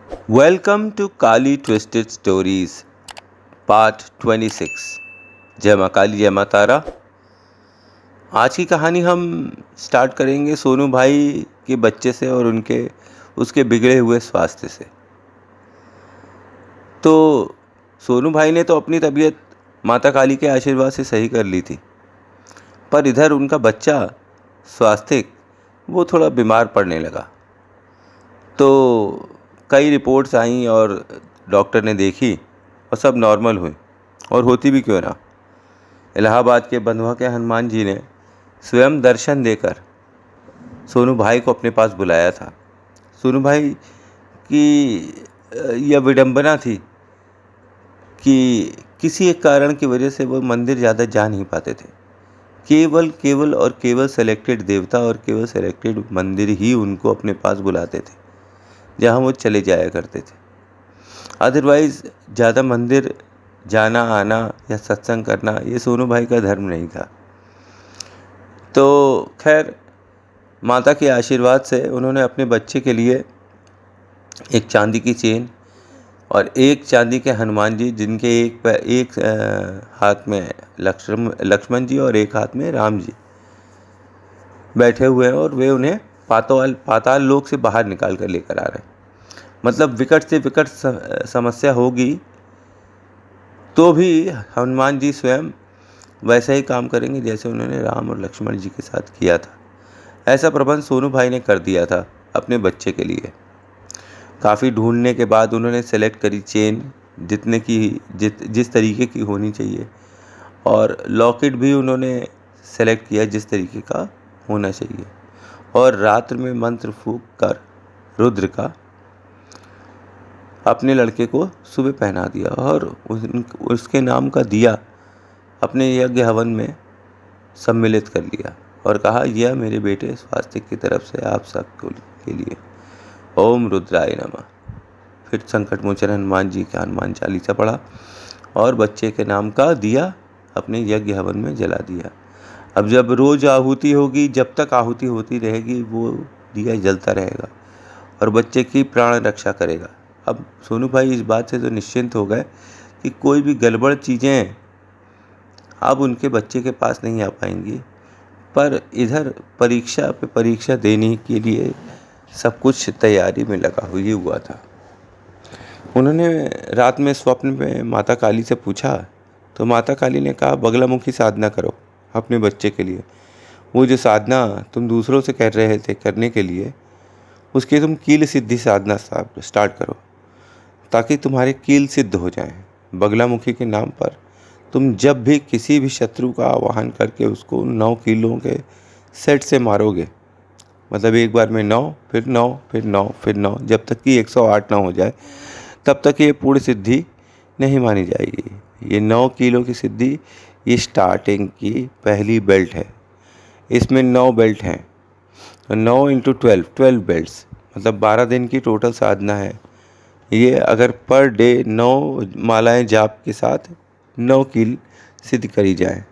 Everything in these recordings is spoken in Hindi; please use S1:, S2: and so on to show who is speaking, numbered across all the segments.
S1: Welcome to Kali twisted stories part 26। जय माँ काली जय माँ तारा। आज की कहानी हम स्टार्ट करेंगे सोनू भाई के बच्चे से और उसके बिगड़े हुए स्वास्थ्य से। तो सोनू भाई ने तो अपनी तबीयत माता काली के आशीर्वाद से सही कर ली थी, पर इधर उनका बच्चा स्वास्थ्य वो थोड़ा बीमार पड़ने लगा। तो कई रिपोर्ट्स आईं और डॉक्टर ने देखी और सब नॉर्मल हुई। और होती भी क्यों ना, इलाहाबाद के बंधुआ के हनुमान जी ने स्वयं दर्शन देकर सोनू भाई को अपने पास बुलाया था। सोनू भाई की यह विडंबना थी कि किसी एक कारण की वजह से वो मंदिर ज़्यादा जा नहीं पाते थे। केवल सेलेक्टेड देवता और केवल सेलेक्टेड मंदिर ही उनको अपने पास बुलाते थे, जहाँ वो चले जाया करते थे। अदरवाइज़ ज़्यादा मंदिर जाना आना या सत्संग करना ये सोनू भाई का धर्म नहीं था। तो खैर, माता के आशीर्वाद से उन्होंने अपने बच्चे के लिए एक चांदी की चेन और एक चांदी के हनुमान जी, जिनके एक हाथ में लक्ष्मण जी और एक हाथ में राम जी बैठे हुए हैं, और वे उन्हें पाताल लोक से बाहर निकाल कर लेकर आ रहे हैं। मतलब विकट से विकट समस्या होगी तो भी हनुमान जी स्वयं वैसा ही काम करेंगे जैसे उन्होंने राम और लक्ष्मण जी के साथ किया था। ऐसा प्रबंध सोनू भाई ने कर दिया था अपने बच्चे के लिए। काफ़ी ढूंढने के बाद उन्होंने सेलेक्ट करी चेन जिस तरीके की होनी चाहिए, और लॉकेट भी उन्होंने सेलेक्ट किया जिस तरीके का होना चाहिए, और रात्र में मंत्र फूंक कर रुद्र का अपने लड़के को सुबह पहना दिया और उसके नाम का दिया अपने यज्ञ हवन में सम्मिलित कर लिया और कहा, यह मेरे बेटे स्वास्थ्य की तरफ से आप सब के लिए। ओम रुद्राय नमः। फिर संकट मोचन हनुमान जी का हनुमान चालीसा पढ़ा और बच्चे के नाम का दिया अपने यज्ञ हवन में जला दिया। अब जब रोज आहुति होगी, जब तक आहुति होती रहेगी वो दिया जलता रहेगा और बच्चे की प्राण रक्षा करेगा। अब सोनू भाई इस बात से तो निश्चिंत हो गए कि कोई भी गड़बड़ चीज़ें अब उनके बच्चे के पास नहीं आ पाएंगी। पर इधर परीक्षा पे परीक्षा देने के लिए सब कुछ तैयारी में लगा हुआ था। उन्होंने रात में स्वप्न में माता काली से पूछा, तो माता काली ने कहा, बगलामुखी साधना करो अपने बच्चे के लिए। वो जो साधना तुम दूसरों से कह रहे थे करने के लिए, उसकी तुम कील सिद्धि साधना स्टार्ट करो ताकि तुम्हारे कील सिद्ध हो जाएं। बगलामुखी के नाम पर तुम जब भी किसी भी शत्रु का आवाहन करके उसको 9 कीलों के सेट से मारोगे, मतलब एक बार में 9, फिर 9, फिर 9, फिर 9, जब तक कि 108 ना हो जाए, तब तक ये पूर्ण सिद्धि नहीं मानी जाएगी। ये 9 किलो की सिद्धि ये स्टार्टिंग की पहली बेल्ट है। इसमें 9 बेल्ट हैं, 9 इंटू 12 बेल्ट्स, मतलब 12 दिन की टोटल साधना है। ये अगर पर डे 9 मालाएं जाप के साथ 9 कील सिद्ध करी जाए।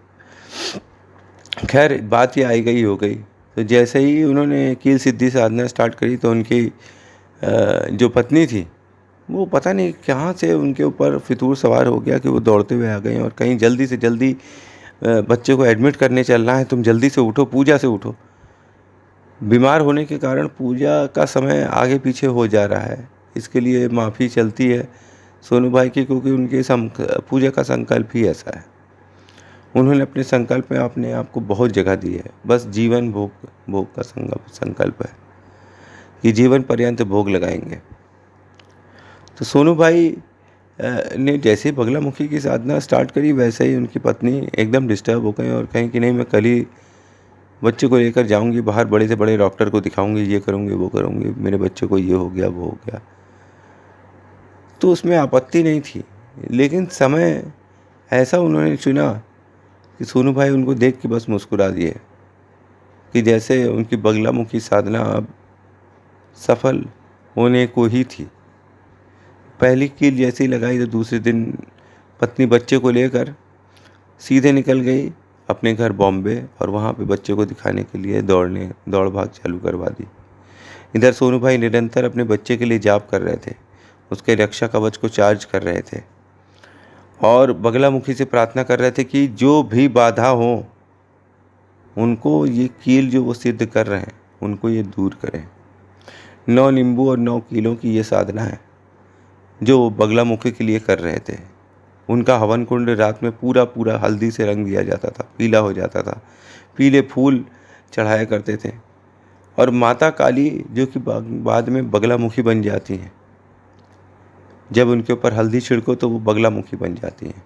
S1: खैर, बात ये आई गई हो गई। तो जैसे ही उन्होंने कील सिद्धि साधना स्टार्ट करी तो उनकी जो पत्नी थी वो पता नहीं कहाँ से उनके ऊपर फितूर सवार हो गया कि वो दौड़ते हुए आ गए और कहीं जल्दी से जल्दी बच्चे को एडमिट करने चलना है, तुम जल्दी से उठो, पूजा से उठो। बीमार होने के कारण पूजा का समय आगे पीछे हो जा रहा है, इसके लिए माफ़ी चलती है सोनू भाई की, क्योंकि उनके पूजा का संकल्प ही ऐसा है। उन्होंने अपने संकल्प में अपने आप को बहुत जगह दी है। बस जीवन भोग का संकल्प है कि जीवन पर्यंत भोग लगाएंगे। तो सोनू भाई ने जैसे ही बगलामुखी की साधना स्टार्ट करी, वैसे ही उनकी पत्नी एकदम डिस्टर्ब हो गई और कहीं कि नहीं, मैं कल ही बच्चे को लेकर जाऊंगी बाहर, बड़े से बड़े डॉक्टर को दिखाऊंगी, ये करूंगी वो करूंगी, मेरे बच्चे को ये हो गया वो हो गया। तो उसमें आपत्ति नहीं थी, लेकिन समय ऐसा उन्होंने चुना कि सोनू भाई उनको देख के बस मुस्कुरा दिए कि जैसे उनकी बगलामुखी साधना अब सफल होने को ही थी। पहली कील जैसे ही लगाई तो दूसरे दिन पत्नी बच्चे को लेकर सीधे निकल गई अपने घर बॉम्बे और वहाँ पे बच्चे को दिखाने के लिए दौड़ भाग चालू करवा दी। इधर सोनू भाई निरंतर अपने बच्चे के लिए जाप कर रहे थे उसके रक्षा कवच को चार्ज कर रहे थे और बगलामुखी से प्रार्थना कर रहे थे कि जो भी बाधा हो उनको ये कील जो वो सिद्ध कर रहे हैं उनको ये दूर करें। 9 नींबू और 9 कीलों की ये साधना है जो वो बगलामुखी के लिए कर रहे थे। उनका हवन कुंड रात में पूरा पूरा हल्दी से रंग दिया जाता था, पीला हो जाता था, पीले फूल चढ़ाया करते थे। और माता काली जो कि बाद में बगलामुखी बन जाती हैं, जब उनके ऊपर हल्दी छिड़को तो वो बगलामुखी बन जाती हैं।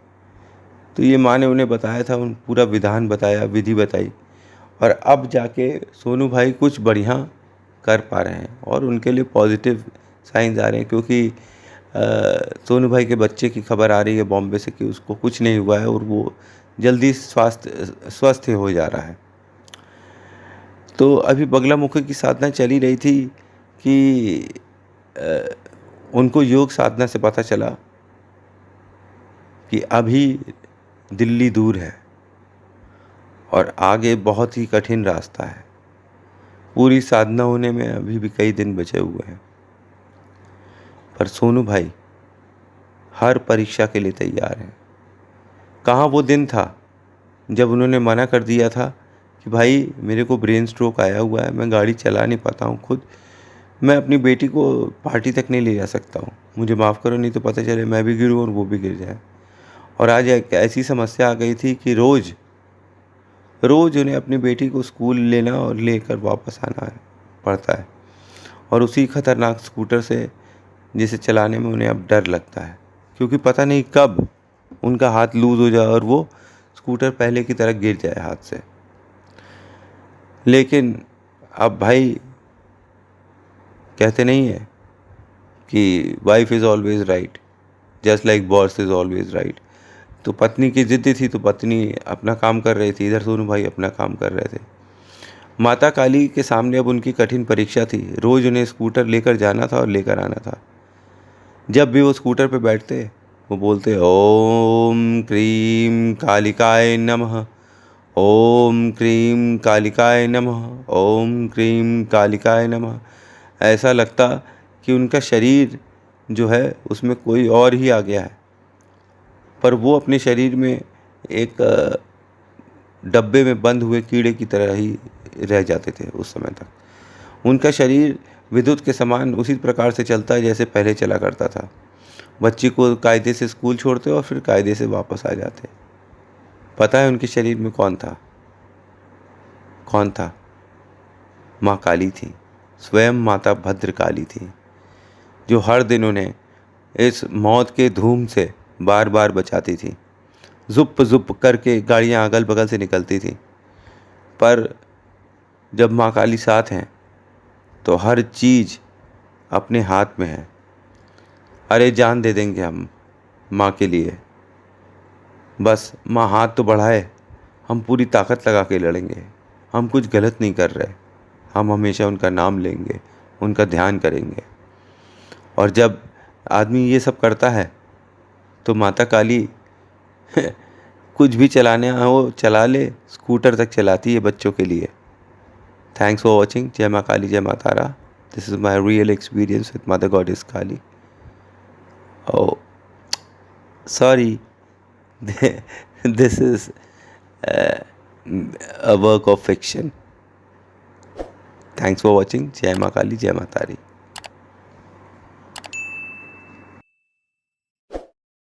S1: तो ये माँ ने उन्हें बताया था, उन पूरा विधान बताया, विधि बताई, और अब जाके सोनू भाई कुछ बढ़िया कर पा रहे हैं और उनके लिए पॉजिटिव साइंस आ रहे हैं, क्योंकि सोनू भाई के बच्चे की खबर आ रही है बॉम्बे से कि उसको कुछ नहीं हुआ है और वो जल्दी स्वस्थ हो जा रहा है। तो अभी बगलामुखी की साधना चली रही थी कि उनको योग साधना से पता चला कि अभी दिल्ली दूर है और आगे बहुत ही कठिन रास्ता है। पूरी साधना होने में अभी भी कई दिन बचे हुए हैं, पर सोनू भाई हर परीक्षा के लिए तैयार हैं। कहाँ वो दिन था जब उन्होंने मना कर दिया था कि भाई मेरे को ब्रेन स्ट्रोक आया हुआ है, मैं गाड़ी चला नहीं पाता हूँ खुद, मैं अपनी बेटी को पार्टी तक नहीं ले जा सकता हूँ, मुझे माफ़ करो, नहीं तो पता चले मैं भी गिरूँ और वो भी गिर जाए। और आज एक ऐसी समस्या आ गई थी कि रोज़ उन्हें अपनी बेटी को स्कूल लेना और लेकर वापस आना पड़ता है, और उसी खतरनाक स्कूटर से जिसे चलाने में उन्हें अब डर लगता है, क्योंकि पता नहीं कब उनका हाथ लूज़ हो जाए और वो स्कूटर पहले की तरह गिर जाए हाथ से। लेकिन अब भाई कहते नहीं है कि wife is always right, just like boss is always right. तो पत्नी की ज़िद थी तो पत्नी अपना काम कर रही थी, इधर सोनू भाई अपना काम कर रहे थे। माता काली के सामने अब उनकी कठिन परीक्षा थी। रोज़ उन्हें स्कूटर लेकर जाना था और लेकर आना था। जब भी वो स्कूटर पर बैठते वो बोलते ओम क्रीम कालिकाय नमः, ओम क्रीम कालिकाय नमः, ओम क्रीम कालिकाय नमः। ऐसा लगता कि उनका शरीर जो है उसमें कोई और ही आ गया है, पर वो अपने शरीर में एक डब्बे में बंद हुए कीड़े की तरह ही रह जाते थे उस समय तक। उनका शरीर विद्युत के समान उसी प्रकार से चलता है जैसे पहले चला करता था। बच्ची को कायदे से स्कूल छोड़ते और फिर कायदे से वापस आ जाते। पता है उनके शरीर में कौन था? कौन था? माँ काली थी, स्वयं माता भद्र काली थी, जो हर दिन उन्हें इस मौत के धूम से बार बार बचाती थी। जुप जुप करके गाड़ियाँ अगल बगल से निकलती थी, पर जब माँ काली साथ हैं तो हर चीज़ अपने हाथ में है। अरे जान दे देंगे हम माँ के लिए, बस माँ हाथ तो बढ़ाए, हम पूरी ताकत लगा के लड़ेंगे। हम कुछ गलत नहीं कर रहे, हम हमेशा उनका नाम लेंगे, उनका ध्यान करेंगे। और जब आदमी ये सब करता है तो माता काली कुछ भी चलाने हो चला ले, स्कूटर तक चलाती है बच्चों के लिए। Thanks for watching. जय माँ काली, जय माँ Tara. This is my real experience with mother goddess Kali. Oh, sorry. This is a work of fiction. Thanks for watching. Jai Maa Kali, Jai Maa Tari.